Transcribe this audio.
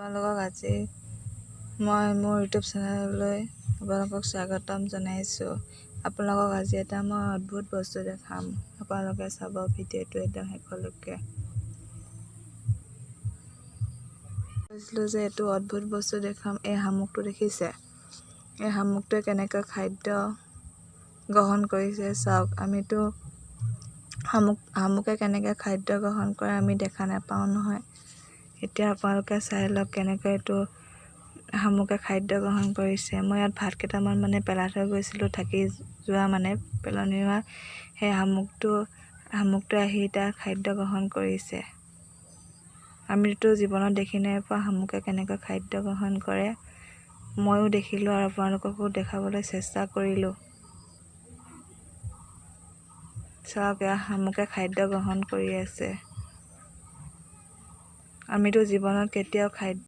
আপোনালোকক আজি মই মোৰ ইউটিউব চেনেললৈ আপোনালোকক স্বাগতম জনাইছোঁ। আপোনালোকক আজি এটা মই অদ্ভুত বস্তু দেখাম। আপোনালোকে চাব ভিডিঅ'টো একদম শেষলৈকে। কৈছিলোঁ যে এইটো অদ্ভুত বস্তু দেখাম। এই শামুকটো দেখিছে? এই শামুকটোৱে কেনেকৈ খাদ্য গ্ৰহণ কৰিছে চাওক। আমিতো শামুকে কেনেকৈ খাদ্য গ্ৰহণ কৰে আমি দেখা নাপাওঁ নহয়। এতিয়া আপোনালোকে চাই লওক কেনেকৈ এইটো শামুকে খাদ্য গ্ৰহণ কৰিছে। মই ইয়াত ভাত কেইটামান পেলাই থৈ গৈছিলোঁ, থাকি যোৱা পেলনি হোৱা। সেই শামুকটোৱে আহি তাৰ খাদ্য গ্ৰহণ কৰিছে। আমিতো জীৱনত দেখি নাই পোৱা শামুকে কেনেকৈ খাদ্য গ্ৰহণ কৰে। ময়ো দেখিলোঁ আৰু আপোনালোককো দেখাবলৈ চেষ্টা কৰিলোঁ। চাওক, এয়া শামুকে খাদ্য গ্ৰহণ কৰি আছে। আমিতো জীৱনত কেতিয়াও